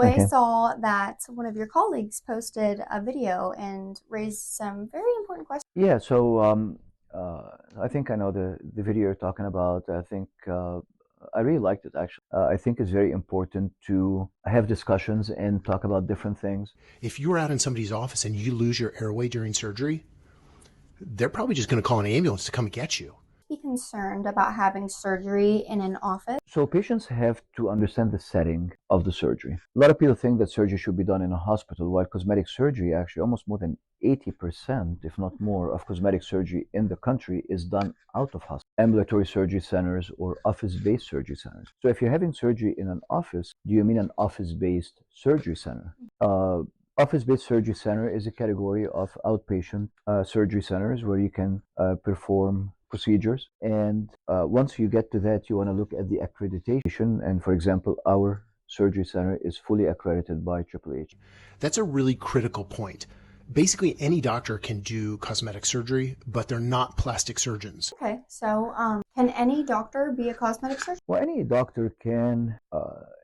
I Okay. saw that one of your colleagues posted a video and raised some very important questions. Yeah, so I think I know the video you're talking about. I think I really liked it actually. I think it's very important to have discussions and talk about different things. If you're out in somebody's office and you lose your airway during surgery, they're probably just going to call an ambulance to come and get you. Be concerned about having surgery in an office. So patients have to understand the setting of the surgery. A lot of people think that surgery should be done in a hospital, while cosmetic surgery, actually almost more than 80%, if not more, of cosmetic surgery in the country is done out of hospital, ambulatory surgery centers or office-based surgery centers. So if you're having surgery in an office, do you mean an office-based surgery center? Office-based surgery center is a category of outpatient surgery centers where you can perform procedures. And once you get to that, you want to look at the accreditation. And for example, our surgery center is fully accredited by AAAHC. That's a really critical point. Basically, any doctor can do cosmetic surgery, but they're not plastic surgeons. Okay, so can any doctor be a cosmetic surgeon? Well, any doctor can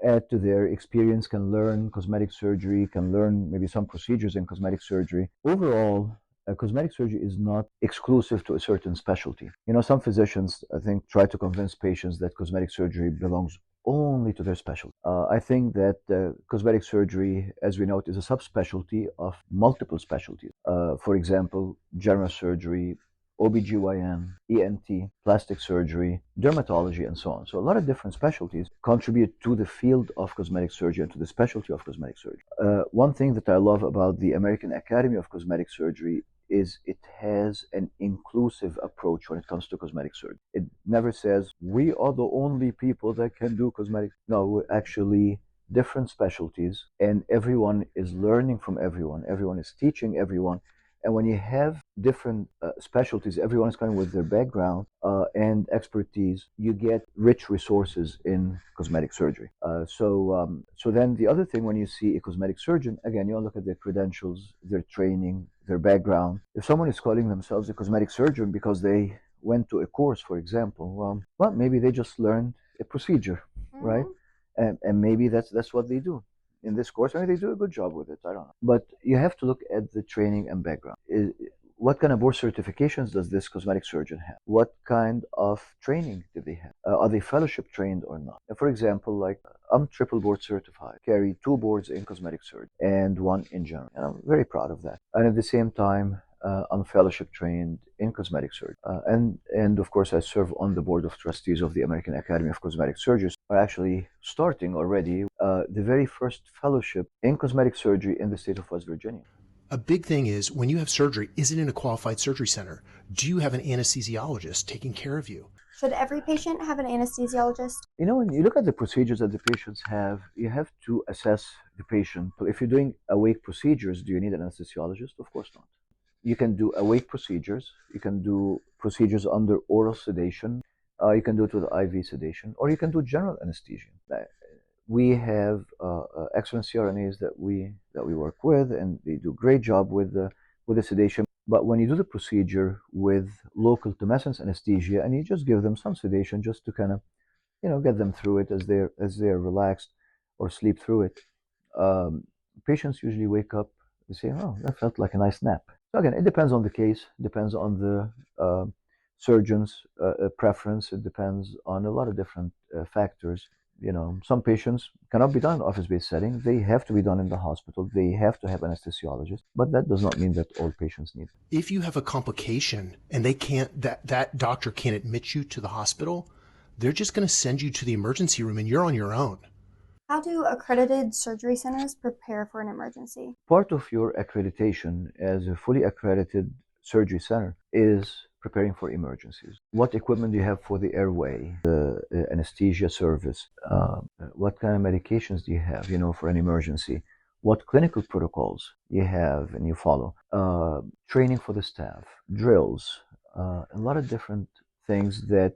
add to their experience, can learn cosmetic surgery, can learn maybe some procedures in cosmetic surgery. Overall, cosmetic surgery is not exclusive to a certain specialty. You know, some physicians, I think, try to convince patients that cosmetic surgery belongs only to their specialty. I think that cosmetic surgery, as we know, is a subspecialty of multiple specialties. For example, general surgery, OBGYN, ENT, plastic surgery, dermatology, and so on. So a lot of different specialties contribute to the field of cosmetic surgery and to the specialty of cosmetic surgery. One thing that I love about the American Academy of Cosmetic Surgery is it has an inclusive approach when it comes to cosmetic surgery. It never says, we are the only people that can do cosmetic. No, we're actually different specialties, and everyone is learning from everyone. Everyone is teaching everyone. And when you have different specialties, everyone is coming with their background and expertise, you get rich resources in cosmetic surgery. So then the other thing, when you see a cosmetic surgeon, again, you look at their credentials, their training, their background. If someone is calling themselves a cosmetic surgeon because they went to a course, for example, well maybe they just learned a procedure, right? And maybe that's what they do in this course. I mean, they do a good job with it. I don't know. But you have to look at the training and background. What kind of board certifications does this cosmetic surgeon have? What kind of training do they have? Are they fellowship trained or not? For example, like I'm triple board certified, carry 2 boards in cosmetic surgery and 1 in general. And I'm very proud of that. And at the same time, I'm fellowship trained in cosmetic surgery. And of course, I serve on the board of trustees of the American Academy of Cosmetic Surgeons. Are actually starting already the very first fellowship in cosmetic surgery in the state of West Virginia. A big thing is when you have surgery, is it in a qualified surgery center? Do you have an anesthesiologist taking care of you? Should every patient have an anesthesiologist? You know, when you look at the procedures that the patients have, you have to assess the patient. So if you're doing awake procedures, do you need an anesthesiologist? Of course not. You can do awake procedures. You can do procedures under oral sedation. You can do it with IV sedation, or you can do general anesthesia. We have excellent CRNAs that we work with, and they do a great job with the sedation. But when you do the procedure with local tumescence anesthesia, and you just give them some sedation just to kind of, get them through it as they're relaxed or sleep through it, patients usually wake up and say, "Oh, that felt like a nice nap." So again, it depends on the case, depends on the surgeon's preference. It depends on a lot of different factors. Some patients cannot be done in office-based setting. They have to be done in the hospital. They have to have anesthesiologists, but that does not mean that all patients need it. If you have a complication and they can't, that doctor can't admit you to the hospital, they're just going to send you to the emergency room and you're on your own. How do accredited surgery centers prepare for an emergency? Part of your accreditation as a fully accredited surgery center is preparing for emergencies. What equipment do you have for the airway, the anesthesia service? What kind of medications do you have, for an emergency? What clinical protocols you have and you follow? Training for the staff, drills, a lot of different things that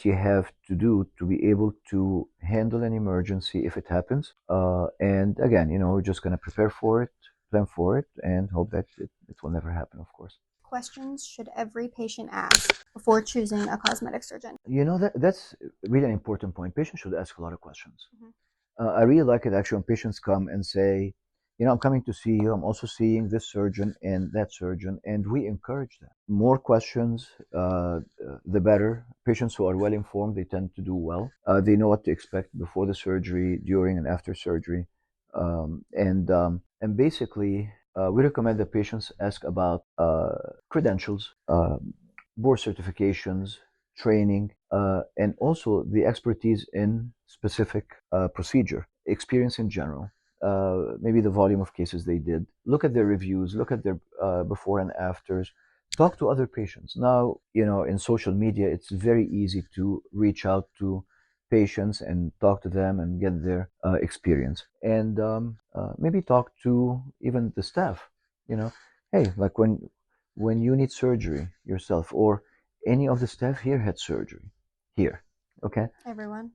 you have to do to be able to handle an emergency if it happens. And again, we're just going to prepare for it, plan for it, and hope that it will never happen, of course. Questions should every patient ask before choosing a cosmetic surgeon? That's really an important point. Patients should ask a lot of questions. I really like it actually when patients come and say, I'm coming to see you. I'm also seeing this surgeon and that surgeon, and we encourage them. More questions, the better. Patients who are well informed, they tend to do well. They know what to expect before the surgery, during and after surgery, and basically, we recommend that patients ask about credentials, board certifications, training, and also the expertise in specific procedure, experience in general, maybe the volume of cases they did. Look at their reviews, look at their before and afters. Talk to other patients. Now, in social media, it's very easy to reach out to patients and talk to them and get their experience. And maybe talk to even the staff. Hey, like when you need surgery yourself, or any of the staff here had surgery here, okay? Everyone.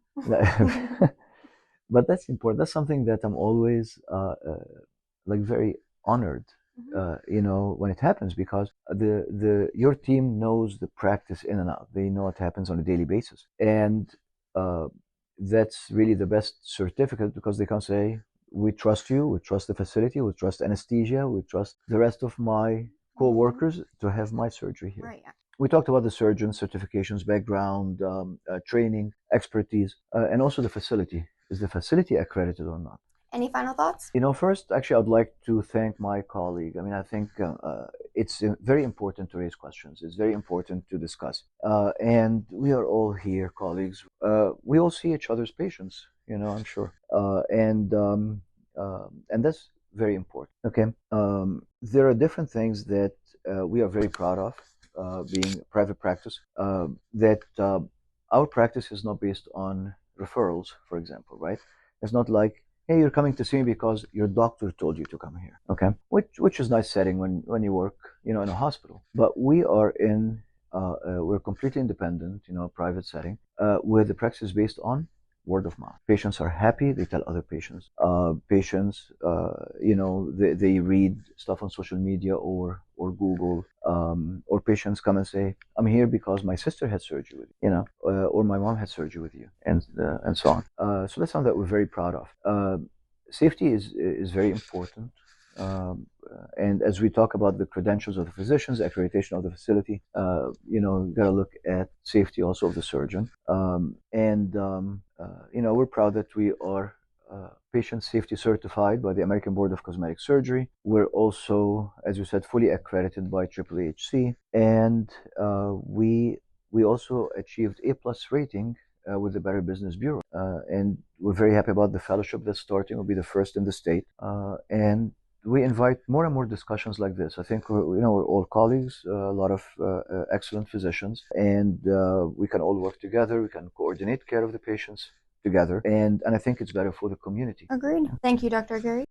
But that's important. That's something that I'm always like very honored, when it happens, because your team knows the practice in and out. They know what happens on a daily basis, and uh, that's really the best certificate, because they can say, we trust you, we trust the facility, we trust anesthesia, we trust the rest of my co-workers to have my surgery here. Right. We talked about the surgeon certifications, background, training, expertise, and also the facility. Is the facility accredited or not? Any final thoughts? First, actually, I'd like to thank my colleague. I mean, I think it's very important to raise questions. It's very important to discuss. And we are all here, colleagues. We all see each other's patients, I'm sure. And that's very important. Okay. There are different things that we are very proud of, being private practice, that our practice is not based on referrals, for example, right? It's not like, hey, you're coming to see me because your doctor told you to come here, okay? Which is nice setting when you work, in a hospital. But we are we're completely independent, private setting, where the practice is based on word of mouth. Patients are happy, they tell other patients. Patients, they read stuff on social media or Google, or patients come and say, I'm here because my sister had surgery with you, or my mom had surgery with you, and so on. So that's something that we're very proud of. Safety is very important. And as we talk about the credentials of the physicians, accreditation of the facility, you got to look at safety also of the surgeon. We're proud that we are patient safety certified by the American Board of Cosmetic Surgery. We're also, as you said, fully accredited by AAAHC, and we also achieved A+ rating with the Better Business Bureau, and we're very happy about the fellowship that's starting. We'll be the first in the state, and we invite more and more discussions like this. I think we're all colleagues, a lot of excellent physicians, and we can all work together. We can coordinate care of the patients together, and I think it's better for the community. Agreed. Thank you, Dr. Akkary.